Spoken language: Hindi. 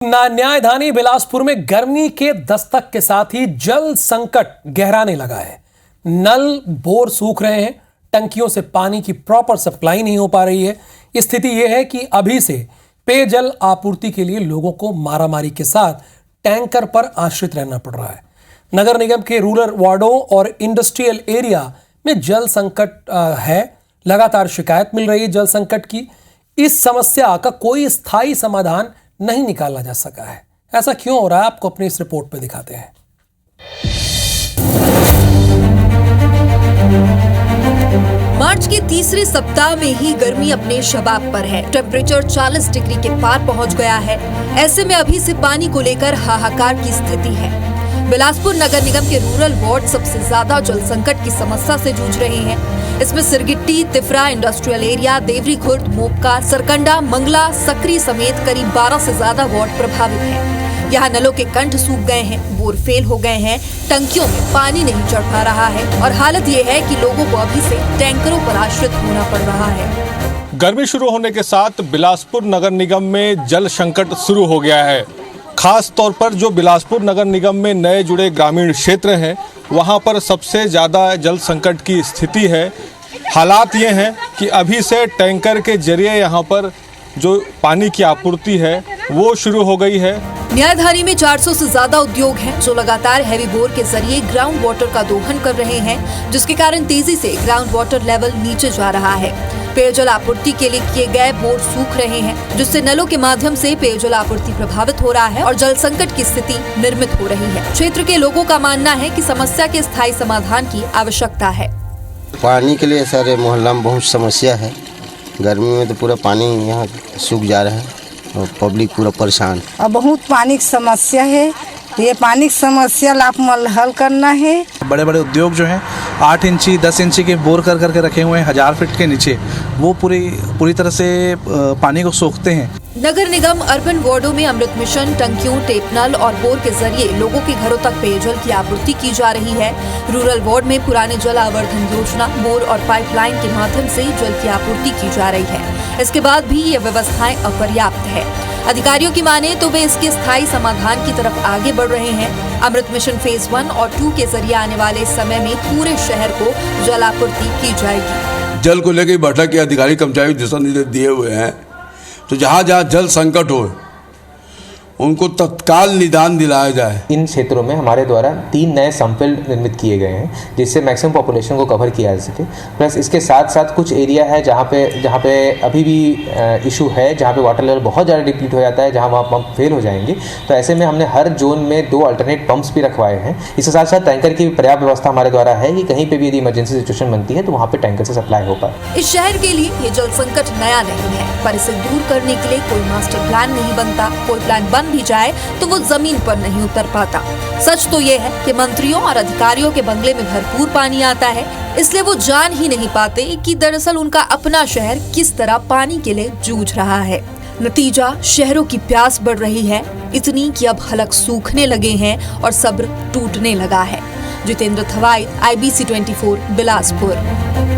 न्यायधानी बिलासपुर में गर्मी के दस्तक के साथ ही जल संकट गहराने लगा है। नल बोर सूख रहे हैं, टंकियों से पानी की प्रॉपर सप्लाई नहीं हो पा रही है। स्थिति यह है कि अभी से पेयजल आपूर्ति के लिए लोगों को मारामारी के साथ टैंकर पर आश्रित रहना पड़ रहा है। नगर निगम के रूरल वार्डों और इंडस्ट्रियल एरिया में जल संकट है। लगातार शिकायत मिल रही है जल संकट की। इस समस्या का कोई स्थायी समाधान नहीं निकाला जा सका है। ऐसा क्यों हो रहा है, आपको अपनी इस रिपोर्ट में दिखाते हैं। मार्च के तीसरे सप्ताह में ही गर्मी अपने शबाब पर है। टेम्परेचर 40 डिग्री के पार पहुंच गया है। ऐसे में अभी से पानी को लेकर हाहाकार की स्थिति है। बिलासपुर नगर निगम के रूरल वार्ड सबसे ज्यादा जल संकट की समस्या से जूझ रहे हैं। इसमें सिरगिट्टी, तिफरा, इंडस्ट्रियल एरिया, देवरी खुर्द, मोपका, सरकंडा, मंगला, सकरी समेत करीब 12 से ज्यादा वार्ड प्रभावित हैं। यहाँ नलों के कंठ सूख गए हैं, बोर फेल हो गए हैं, टंकियों में पानी नहीं चढ़ पा रहा है और हालत ये है कि लोगों को अभी से टैंकरों पर आश्रित होना पड़ रहा है। गर्मी शुरू होने के साथ बिलासपुर नगर निगम में जल संकट शुरू हो गया है। खास तौर पर जो बिलासपुर नगर निगम में नए जुड़े ग्रामीण क्षेत्र हैं, वहां पर सबसे ज़्यादा जल संकट की स्थिति है। हालात ये हैं कि अभी से टैंकर के जरिए यहां पर जो पानी की आपूर्ति है वो शुरू हो गई है। न्यायधानी में 400 से ज्यादा उद्योग हैं जो लगातार हैवी बोर के जरिए ग्राउंड वाटर का दोहन कर रहे हैं, जिसके कारण तेजी से ग्राउंड वाटर लेवल नीचे जा रहा है। पेयजल आपूर्ति के लिए किए गए बोर सूख रहे हैं, जिससे नलों के माध्यम से पेयजल आपूर्ति प्रभावित हो रहा है और जल संकट की स्थिति निर्मित हो रही है। क्षेत्र के लोगों का मानना है कि समस्या के स्थायी समाधान की आवश्यकता है। पानी के लिए सारे मोहल्ला में बहुत समस्या है। गर्मी में तो पूरा पानी यहाँ सूख जा रहा है और पब्लिक पूरा परेशान। अब बहुत पानी की समस्या है। ये पानी की समस्या लाभ हल करना है। बड़े बड़े उद्योग जो हैं 8 इंची 10 इंची के बोर कर करके रखे हुए हैं 1000 फीट के नीचे, वो पूरी तरह से पानी को सोखते हैं। नगर निगम अर्बन वार्डों में अमृत मिशन, टंकियों, टेप नल और बोर के जरिए लोगों के घरों तक पेयजल की आपूर्ति की जा रही है। रूरल वार्ड में पुराने जल आवर्धन योजना, बोर और पाइपलाइन के माध्यम से जल की आपूर्ति की जा रही है। इसके बाद भी ये व्यवस्थाएं अपर्याप्त है। अधिकारियों की माने तो वे इसके स्थायी समाधान की तरफ आगे बढ़ रहे हैं। अमृत मिशन फेज 1 और 2 के जरिए आने वाले समय में पूरे शहर को जल आपूर्ति की जाएगी। जल को लेकर बैठक के अधिकारी कर्मचारी दिशा निर्देश दिए हुए हैं, तो जहाँ जहाँ जल संकट हो उनको तत्काल निदान दिलाया जाए। इन क्षेत्रों में हमारे द्वारा 3 नए संफील्ड निर्मित किए गए हैं, जिससे मैक्सिमम पॉपुलेशन को कवर किया जा सके। प्लस इसके साथ साथ कुछ एरिया है जहाँ पे अभी भी इशू है, जहाँ पे वाटर लेवल बहुत ज़्यादा डिप्लीट हो जाता है, जहाँ वहाँ पंप फेल हो जाएंगे। तो ऐसे में हमने हर जोन में 2 अल्टरनेट पंप्स भी रखवाए हैं। इसके साथ साथ टैंकर की पर्याप्त व्यवस्था हमारे द्वारा है कि कहीं पर भी यदि इमरजेंसी सिचुएशन बनती है तो वहाँ पर टैंकर से सप्लाई हो पाए। इस शहर के लिए ये जल संकट नया नहीं है, पर इसे दूर करने के लिए कोई मास्टर प्लान नहीं बनता। कोई प्लान बन भी जाए तो वो जमीन पर नहीं उतर पाता। सच तो ये है कि मंत्रियों और अधिकारियों के बंगले में भरपूर पानी आता है, इसलिए वो जान ही नहीं पाते कि दरअसल उनका अपना शहर किस तरह पानी के लिए जूझ रहा है। नतीजा, शहरों की प्यास बढ़ रही है, इतनी कि अब हलक सूखने लगे हैं और सब्र टूटने लगा है। जितेंद्र थवाई, IBC 24, बिलासपुर।